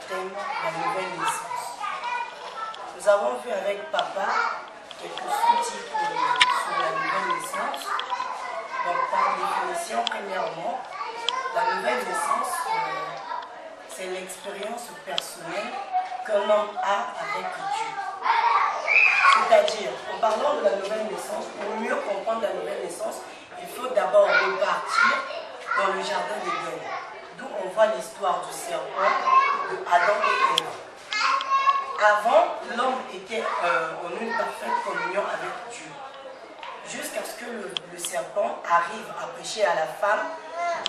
thème la nouvelle naissance. Nous avons vu avec papa quelques sous-titres sur la nouvelle naissance. Donc par définition, premièrement, la nouvelle naissance, c'est l'expérience personnelle qu'un homme a avec Dieu. C'est-à-dire, en parlant de la nouvelle naissance, pour mieux comprendre la nouvelle naissance, il faut d'abord repartir dans le jardin d'Éden, d'où on voit l'histoire du serpent, de Adam et Ève. Avant, l'homme était en une parfaite communion avec Dieu, jusqu'à ce que le serpent arrive à prêcher à la femme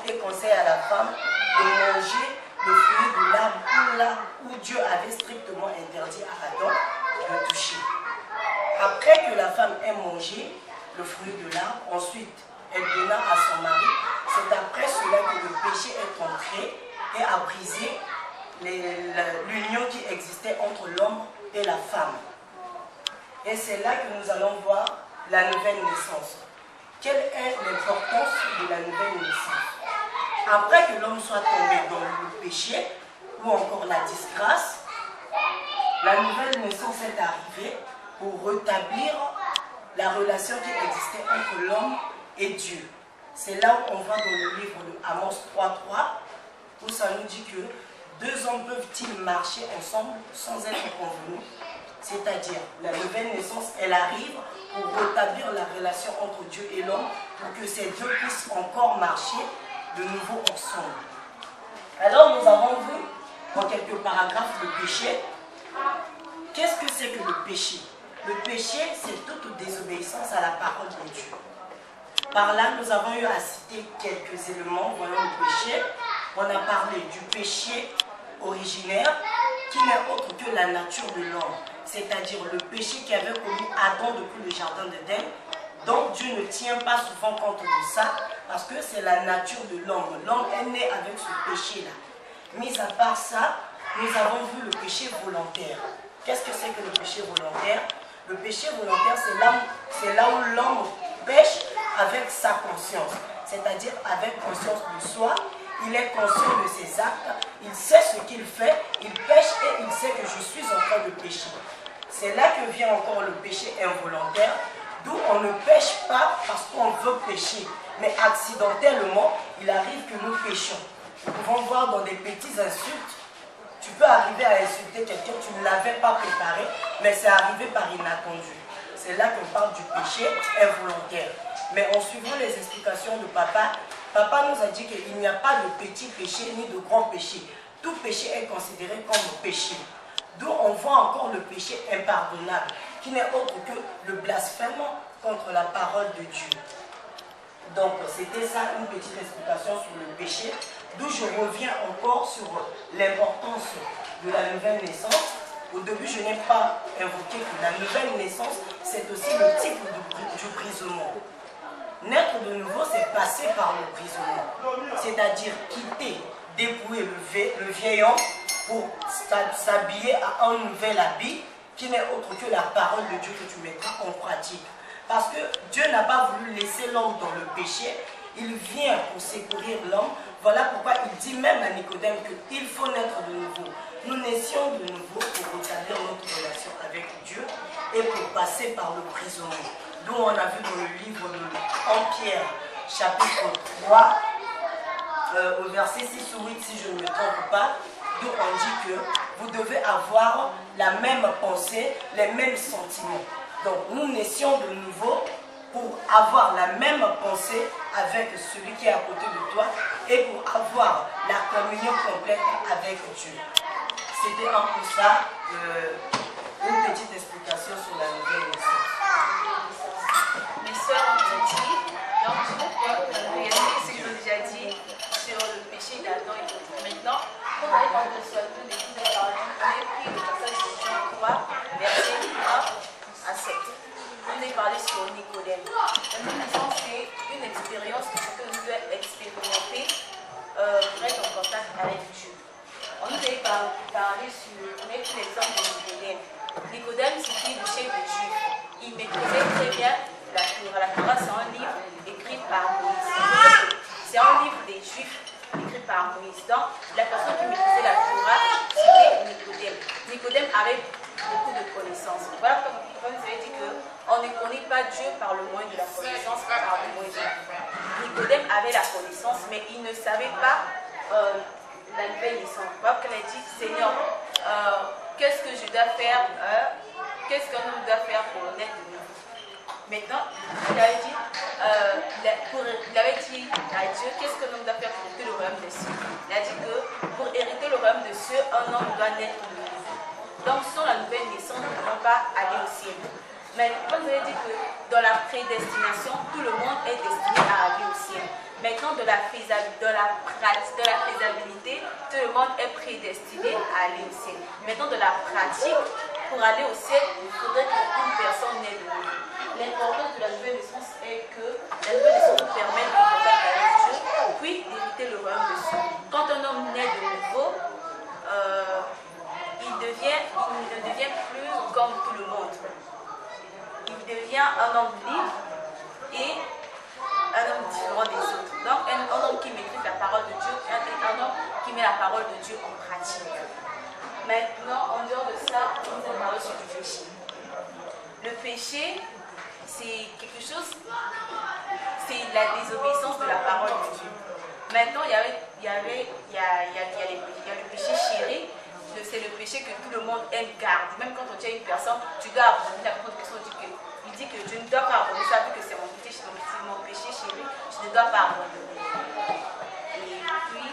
et conseille à la femme de manger le fruit de l'arbre où Dieu avait strictement interdit à Adam de toucher. Après que la femme ait mangé le fruit de l'arbre, ensuite elle donna à son mari. C'est après cela que le péché est entré et a brisé l'union qui existait entre l'homme et la femme. Et c'est là que nous allons voir la nouvelle naissance. Quelle est l'importance de la nouvelle naissance? Après que l'homme soit tombé dans le péché ou encore la disgrâce, la nouvelle naissance est arrivée pour rétablir la relation qui existait entre l'homme et Dieu. C'est là où on voit dans le livre de Amos 3.3 où ça nous dit que deux hommes peuvent-ils marcher ensemble sans être convenus? C'est-à-dire, la nouvelle naissance, elle arrive pour rétablir la relation entre Dieu et l'homme pour que ces deux puissent encore marcher de nouveau ensemble. Alors nous avons vu dans quelques paragraphes le péché. Qu'est-ce que c'est que le péché? Le péché, c'est toute désobéissance à la parole de Dieu. Par là, nous avons eu à citer quelques éléments voyant le péché. On a parlé du péché originaire, qui n'est autre que la nature de l'homme, c'est-à-dire le péché qui avait commis Adam depuis le jardin d'Éden. Donc Dieu ne tient pas souvent compte de ça, parce que c'est la nature de l'homme. L'homme est né avec ce péché-là. Mis à part ça, nous avons vu le péché volontaire. Qu'est-ce que c'est que le péché volontaire? Le péché volontaire, c'est là où l'homme pêche avec sa conscience, c'est-à-dire avec conscience de soi. Il est conscient de ses actes, il sait ce qu'il fait, il pêche et il sait que je suis en train de pécher. C'est là que vient encore le péché involontaire, d'où on ne pêche pas parce qu'on veut pécher, mais accidentellement, il arrive que nous péchions. Nous pouvons voir dans des petites insultes. Tu peux arriver à insulter quelqu'un, tu ne l'avais pas préparé, mais c'est arrivé par inattendu. C'est là qu'on parle du péché involontaire. Mais en suivant les explications de papa, papa nous a dit qu'il n'y a pas de petit péché ni de grand péché. Tout péché est considéré comme péché. D'où on voit encore le péché impardonnable, qui n'est autre que le blasphème contre la parole de Dieu. Donc c'était ça une petite explication sur le péché. D'où je reviens encore sur l'importance de la nouvelle naissance. Au début, je n'ai pas invoqué que la nouvelle naissance, c'est aussi le type du brisement. Naître de nouveau, c'est passer par le brisement. C'est-à-dire quitter, dépouiller le vieil homme pour s'habiller à un nouvel habit qui n'est autre que la parole de Dieu que tu mettras en pratique. Parce que Dieu n'a pas voulu laisser l'homme dans le péché. Il vient pour secourir l'homme. Voilà pourquoi il dit même à Nicodème qu'il faut naître de nouveau. Nous naissions de nouveau pour rétablir notre relation avec Dieu et pour passer par le brisement. D'où on a vu dans le livre de 1 Pierre, chapitre 3, au verset 6 ou 8, si je ne me trompe pas, d'où on dit que vous devez avoir la même pensée, les mêmes sentiments. Donc nous naissions de nouveau pour avoir la même pensée avec celui qui est à côté de toi et pour avoir la communion complète avec Dieu. C'était un peu ça, une petite explication sur la nouvelle naissance. Mes soeurs ont dit, donc je crois que la réalité, c'est ce que j'ai déjà dit sur le péché d'Adam et d'autres. Maintenant, on va être en train de se l'église de parler, on a pris le passage de Jean 3, verset 1 à 7. On est parlé sur Nicodème. La nouvelle naissance, c'est une expérience que chacun nous doit expérimenter pour être en contact avec Dieu. On nous avait parlé sur, on a pris l'exemple de Nicodème. Nicodème, c'était le chef des Juifs. Il maîtrisait très bien la Torah. La Torah, c'est un livre écrit par Moïse. C'est un livre des Juifs écrit par Moïse. Donc, la personne qui maîtrisait la Torah Nicodème avait beaucoup de connaissances. Voilà pourquoi vous avez dit qu'on ne connaît pas Dieu par le moyen de la connaissance, par le moyen de la foi. Nicodème avait la connaissance, mais il ne savait pas la nouvelle naissance. Voilà pourquoi il a dit, Seigneur, qu'est-ce que je dois faire, qu'est-ce qu'un homme doit faire pour naître de nouveau? Maintenant, il avait dit à Dieu, qu'est-ce qu'un homme doit faire pour hériter le royaume des cieux? Il a dit que pour hériter le royaume des cieux, un homme doit naître de nouveau. Donc, sans la nouvelle naissance, nous ne pouvons pas aller au ciel. Mais comme vous avez dit que dans la prédestination, tout le monde est destiné à aller au ciel. Maintenant, dans la faisabilité, tout le monde est prédestiné à aller au ciel. Maintenant, dans la pratique, pour aller au ciel, il faudrait qu'une personne naisse de nouveau. L'importance de la nouvelle naissance est que la nouvelle naissance nous permet de contact avec Dieu, puis d'hériter le royaume de Dieu. Quand un homme naît de nouveau, il ne devient plus comme tout le monde. Il devient un homme libre et un homme différent des autres. Donc un homme qui maîtrise la parole de Dieu et un homme qui met la parole de Dieu en pratique. Maintenant, en dehors de ça, nous allons parler sur du péché. Le péché, c'est quelque chose, c'est la désobéissance de la parole de Dieu. Maintenant, il y a le péché chéri, c'est le péché que tout le monde aime garder. Même quand on dit à une personne, tu dois abandonner, la personne il dit que je ne dois pas abandonner ça, vu que c'est mon péché chéri, je ne dois pas abandonner. Et puis,